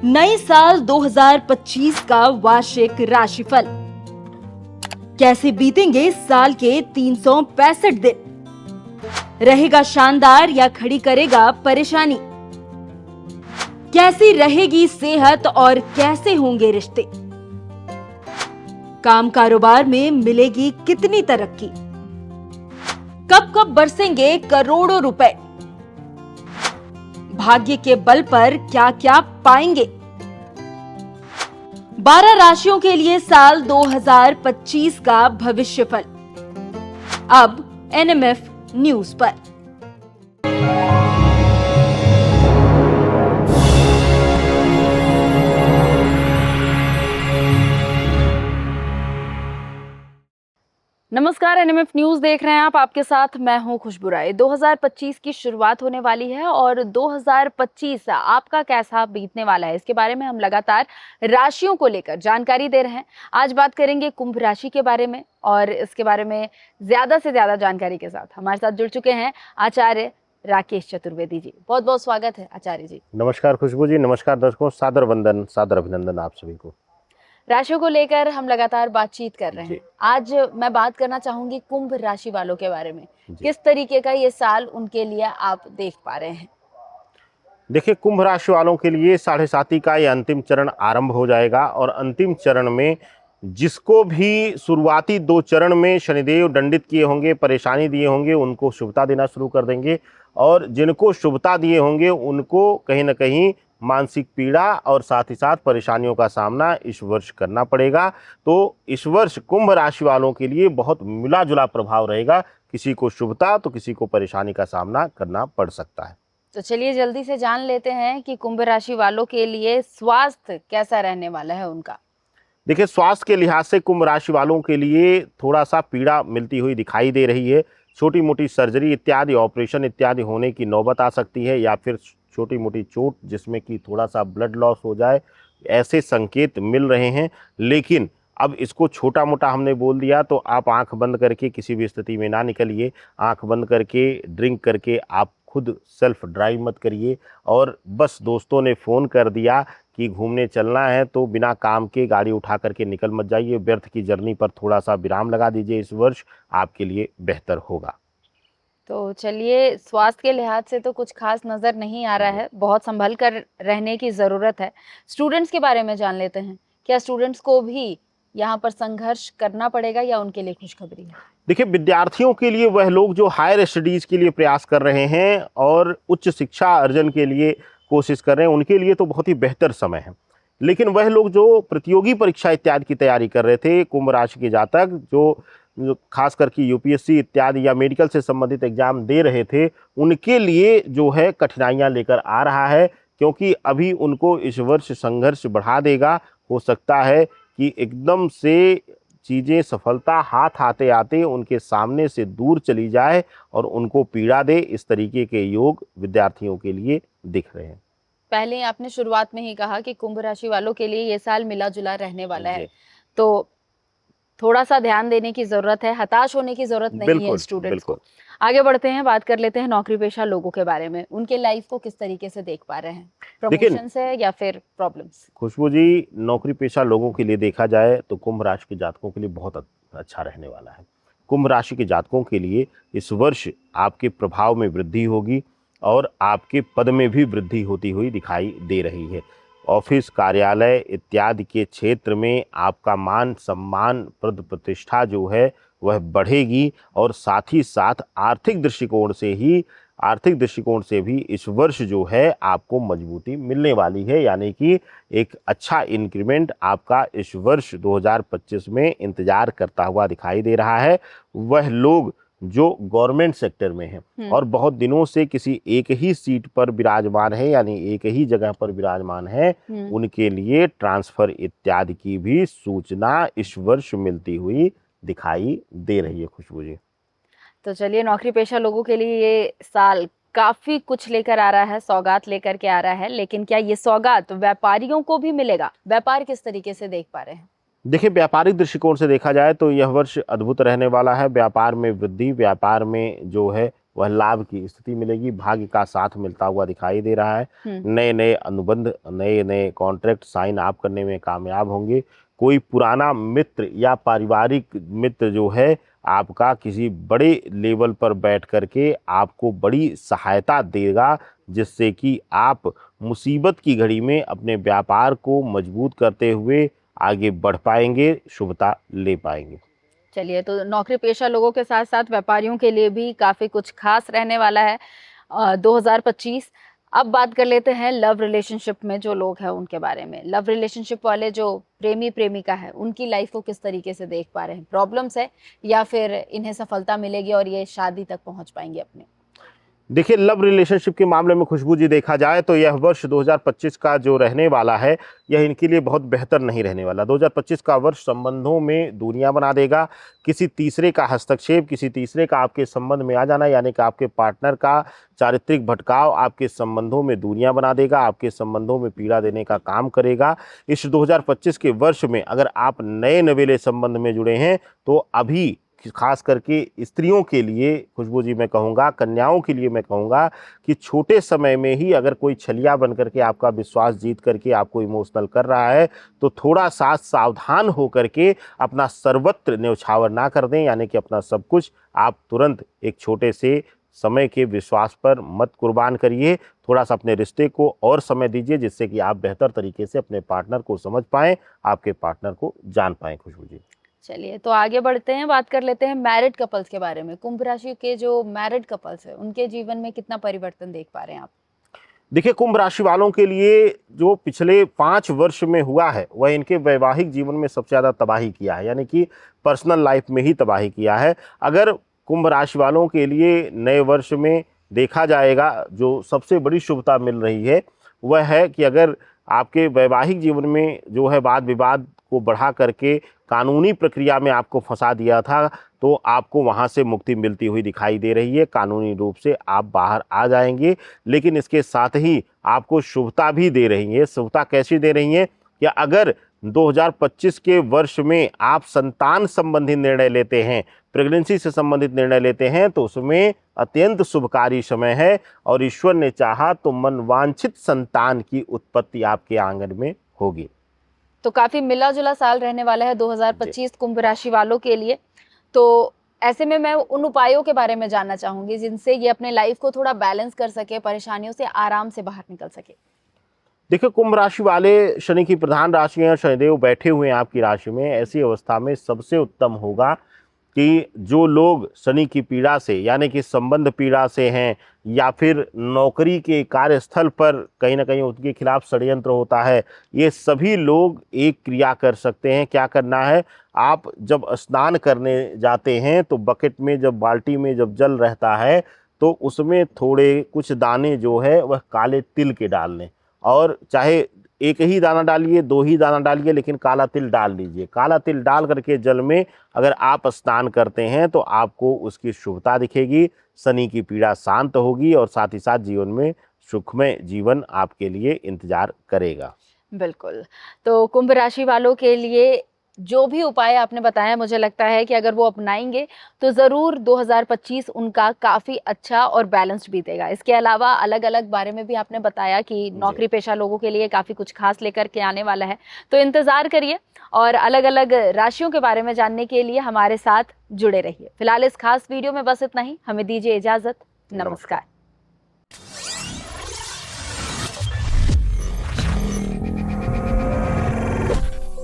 नए साल 2025 का वार्षिक राशिफल। कैसे बीतेंगे साल के 365 दिन? रहेगा शानदार या खड़ी करेगा परेशानी? कैसी रहेगी सेहत और कैसे होंगे रिश्ते? काम कारोबार में मिलेगी कितनी तरक्की? कब कब बरसेंगे करोड़ों रुपए? भाग्य के बल पर क्या क्या पाएंगे? 12 राशियों के लिए साल 2025 का भविष्यफल अब एनएमएफ न्यूज पर। नमस्कार, एनएमएफ न्यूज देख रहे हैं आप। आपके साथ मैं हूं खुशबू राय। 2025 की शुरुआत होने वाली है और 2025 आपका कैसा बीतने वाला है, इसके बारे में हम लगातार राशियों को लेकर जानकारी दे रहे हैं। आज बात करेंगे कुंभ राशि के बारे में और इसके बारे में ज्यादा से ज्यादा जानकारी के साथ हमारे साथ जुड़ चुके हैं आचार्य राकेश चतुर्वेदी जी। बहुत बहुत स्वागत है आचार्य जी। नमस्कार खुशबू जी, नमस्कार दर्शकों, सादर वंदन, सादर अभिनंदन आप सभी को। राशियों को लेकर हम लगातार बातचीत कर रहे हैं। आज मैं बात करना चाहूंगी कुंभ राशि वालों के बारे में। किस तरीके का ये साल उनके लिए आप देख पा रहे हैं? देखिए, कुंभ राशि वालों के लिए 7.5 का ये अंतिम चरण आरंभ हो जाएगा और अंतिम चरण में जिसको भी शुरुआती 2 चरण में शनिदेव दंडित किए होंगे, परेशानी दिए होंगे, उनको शुभता देना शुरू कर देंगे और जिनको शुभता दिए होंगे उनको कहीं ना कहीं मानसिक पीड़ा और साथ ही साथ परेशानियों का सामना इस वर्ष करना पड़ेगा। तो इस वर्ष कुंभ राशि वालों के लिए बहुत मिला जुला प्रभाव रहेगा। किसी को शुभता तो किसी को परेशानी का सामना करना पड़ सकता है। तो चलिए जल्दी से जान लेते हैं कि कुंभ राशि वालों के लिए स्वास्थ्य कैसा रहने वाला है उनका। देखिए, स्वास्थ्य के लिहाज से कुंभ राशि वालों के लिए थोड़ा सा पीड़ा मिलती हुई दिखाई दे रही है। छोटी मोटी सर्जरी इत्यादि, ऑपरेशन इत्यादि होने की नौबत आ सकती है या फिर छोटी मोटी चोट जिसमें कि थोड़ा सा ब्लड लॉस हो जाए, ऐसे संकेत मिल रहे हैं। लेकिन अब इसको छोटा मोटा हमने बोल दिया तो आप आंख बंद करके किसी भी स्थिति में ना निकलिए। आंख बंद करके ड्रिंक करके आप खुद सेल्फ ड्राइव मत करिए और बस दोस्तों ने फ़ोन कर दिया कि घूमने चलना है तो बिना काम के गाड़ी उठा करके निकल मत जाइए। व्यर्थ की जर्नी पर थोड़ा सा विराम लगा दीजिए। इस वर्ष आपके लिए बेहतर होगा। तो चलिए, स्वास्थ्य के लिहाज से तो कुछ खास नजर नहीं आ रहा है, बहुत संभल कर रहने की ज़रूरत है। स्टूडेंट्स के बारे में जान लेते हैं। क्या स्टूडेंट्स को भी यहाँ पर संघर्ष करना पड़ेगा या उनके लिए खुशखबरी है? देखिए, विद्यार्थियों के लिए, वह लोग जो हायर स्टडीज़ के लिए प्रयास कर रहे हैं और उच्च शिक्षा अर्जन के लिए कोशिश कर रहे हैं, उनके लिए तो बहुत ही बेहतर समय है। लेकिन वह लोग जो प्रतियोगी परीक्षा इत्यादि की तैयारी कर रहे थे, कुंभ राशि के जातक जो खास करके यूपीएससी इत्यादि या मेडिकल से संबंधित एग्जाम दे रहे थे, उनके लिए जो है कठिनाइयां लेकर आ रहा है, क्योंकि अभी उनको इस वर्ष संघर्ष बढ़ा देगा। हो सकता है कि एकदम से चीज़ें सफलता हाथ आते आते उनके सामने से दूर चली जाए और उनको पीड़ा दे। इस तरीके के योग विद्यार्थियों के लिए दिख रहे हैं। पहले आपने शुरुआत में ही कहा कि कुंभ राशि वालों के लिए ये साल मिला जुला रहने वाला है, तो थोड़ा सा ध्यान देने की जरूरत है, हताश होने की जरूरत नहीं है स्टूडेंट्स को। आगे बढ़ते हैं, बात कर लेते हैं नौकरी पेशा लोगों के बारे में। उनके लाइफ को किस तरीके से देख पा रहे हैं? प्रमोशन से या फिर प्रॉब्लम्स? खुशबू जी, नौकरी पेशा लोगों के लिए देखा जाए तो कुंभ राशि के जातकों के लिए बहुत अच्छा रहने वाला है। कुंभ राशि के जातकों के लिए इस वर्ष आपके प्रभाव में वृद्धि होगी और आपके पद में भी वृद्धि होती हुई दिखाई दे रही है। ऑफिस, कार्यालय इत्यादि के क्षेत्र में आपका मान सम्मान, पद प्रतिष्ठा जो है वह बढ़ेगी और साथ ही साथ आर्थिक दृष्टिकोण से भी इस वर्ष जो है आपको मजबूती मिलने वाली है। यानी कि एक अच्छा इंक्रीमेंट आपका इस वर्ष 2025 में इंतजार करता हुआ दिखाई दे रहा है। वह लोग जो गवर्नमेंट सेक्टर में हैं और बहुत दिनों से किसी एक ही सीट पर विराजमान है, यानी एक ही जगह पर विराजमान है, उनके लिए ट्रांसफर इत्यादि की भी सूचना इस वर्ष मिलती हुई दिखाई दे रही है। खुशबू जी, तो चलिए, नौकरी पेशा लोगों के लिए ये साल काफी कुछ लेकर आ रहा है, सौगात लेकर के आ रहा है। लेकिन क्या ये सौगात व्यापारियों को भी मिलेगा? व्यापार किस तरीके से देख पा रहे हैं? देखिए, व्यापारिक दृष्टिकोण से देखा जाए तो यह वर्ष अद्भुत रहने वाला है। व्यापार में वृद्धि, व्यापार में जो है वह लाभ की स्थिति मिलेगी। भाग्य का साथ मिलता हुआ दिखाई दे रहा है। नए नए अनुबंध, नए नए कॉन्ट्रैक्ट साइन आप करने में कामयाब होंगे। कोई पुराना मित्र या पारिवारिक मित्र जो है आपका किसी बड़े लेवल पर बैठ करके आपको बड़ी सहायता देगा, जिससे कि आप मुसीबत की घड़ी में अपने व्यापार को मजबूत करते हुए आगे बढ़ पाएंगे, शुभता ले पाएंगे। चलिए, तो नौकरी पेशा लोगों के साथ साथ व्यापारियों के लिए भी काफ़ी कुछ खास रहने वाला है 2025। अब बात कर लेते हैं लव रिलेशनशिप में जो लोग हैं उनके बारे में। लव रिलेशनशिप वाले जो प्रेमी प्रेमिका है उनकी लाइफ को किस तरीके से देख पा रहे हैं? प्रॉब्लम्स है या फिर इन्हें सफलता मिलेगी और ये शादी तक पहुंच पाएंगे अपने? देखिए, लव रिलेशनशिप के मामले में खुशबू जी देखा जाए तो यह वर्ष 2025 का जो रहने वाला है यह इनके लिए बहुत बेहतर नहीं रहने वाला। 2025 का वर्ष संबंधों में दूरियां बना देगा। किसी तीसरे का हस्तक्षेप, किसी तीसरे का आपके संबंध में आ जाना, यानी कि आपके पार्टनर का चारित्रिक भटकाव आपके संबंधों में दूरियां बना देगा, आपके संबंधों में पीड़ा देने का काम करेगा। इस 2025 के वर्ष में अगर आप नए नवेले संबंध में जुड़े हैं तो अभी खास करके स्त्रियों के लिए खुशबू जी मैं कहूँगा, कन्याओं के लिए मैं कहूँगा कि छोटे समय में ही अगर कोई छलिया बन करके आपका विश्वास जीत करके आपको इमोशनल कर रहा है तो थोड़ा सा सावधान हो करके अपना सर्वत्र न्यौछावर ना कर दें, यानी कि अपना सब कुछ आप तुरंत एक छोटे से समय के विश्वास पर मत कुर्बान करिए। थोड़ा सा अपने रिश्ते को और समय दीजिए, जिससे कि आप बेहतर तरीके से अपने पार्टनर को समझ पाएँ, आपके पार्टनर को जान पाएँ। खुशबू जी, चलिए, तो आगे बढ़ते हैं, बात कर लेते हैं मैरिड कपल्स के बारे में। कुंभ राशि के जो मैरिड कपल्स हैं उनके जीवन में कितना परिवर्तन देख पा रहे हैं आप? देखिए, कुंभ राशि वालों के लिए जो पिछले 5 वर्ष में हुआ है वह इनके वैवाहिक जीवन में सबसे ज़्यादा तबाही किया है, यानी कि पर्सनल लाइफ में ही तबाही किया है। अगर कुंभ राशि वालों के लिए नए वर्ष में देखा जाएगा जो सबसे बड़ी शुभता मिल रही है वह है कि अगर आपके वैवाहिक जीवन में जो है वाद विवाद को बढ़ा करके कानूनी प्रक्रिया में आपको फंसा दिया था तो आपको वहां से मुक्ति मिलती हुई दिखाई दे रही है। कानूनी रूप से आप बाहर आ जाएंगे, लेकिन इसके साथ ही आपको शुभता भी दे रही है। शुभता कैसी दे रही है कि अगर 2025 के वर्ष में आप संतान संबंधी निर्णय लेते हैं, प्रेगनेंसी से संबंधित निर्णय लेते हैं तो उसमें अत्यंत शुभकारी समय है और ईश्वर ने चाहा तो मनवांछित संतान की उत्पत्ति आपके आंगन में होगी। तो काफी मिला जुला साल रहने वाला है 2025 कुंभ राशि वालों के लिए। तो ऐसे में मैं उन उपायों के बारे में जानना चाहूंगी जिनसे ये अपने लाइफ को थोड़ा बैलेंस कर सके, परेशानियों से आराम से बाहर निकल सके। देखिए, कुंभ राशि वाले शनि की प्रधान राशि हैं, शनिदेव बैठे हुए हैं आपकी राशि में। ऐसी अवस्था में सबसे उत्तम होगा कि जो लोग शनि की पीड़ा से यानी कि संबंध पीड़ा से हैं या फिर नौकरी के कार्यस्थल पर कहीं ना कहीं उनके खिलाफ षड्यंत्र होता है, ये सभी लोग एक क्रिया कर सकते हैं। क्या करना है, आप जब स्नान करने जाते हैं तो बकेट में जब बाल्टी में जब जल रहता है तो उसमें थोड़े कुछ दाने जो है वह काले तिल के डाल लें, और चाहे एक ही दाना डालिए, 2 ही दाना डालिए, लेकिन काला तिल डाल लीजिए। काला तिल डाल करके जल में अगर आप स्नान करते हैं तो आपको उसकी शुभता दिखेगी, शनि की पीड़ा शांत होगी और साथ ही साथ जीवन में सुखमय जीवन आपके लिए इंतजार करेगा। बिल्कुल। तो कुंभ राशि वालों के लिए जो भी उपाय आपने बताया, मुझे लगता है कि अगर वो अपनाएंगे तो ज़रूर 2025 उनका काफ़ी अच्छा और बैलेंस्ड बीतेगा। इसके अलावा अलग अलग बारे में भी आपने बताया कि नौकरी पेशा लोगों के लिए काफ़ी कुछ खास लेकर के आने वाला है, तो इंतज़ार करिए और अलग अलग राशियों के बारे में जानने के लिए हमारे साथ जुड़े रहिए। फिलहाल इस खास वीडियो में बस इतना ही, हमें दीजिए इजाज़त। नमस्कार।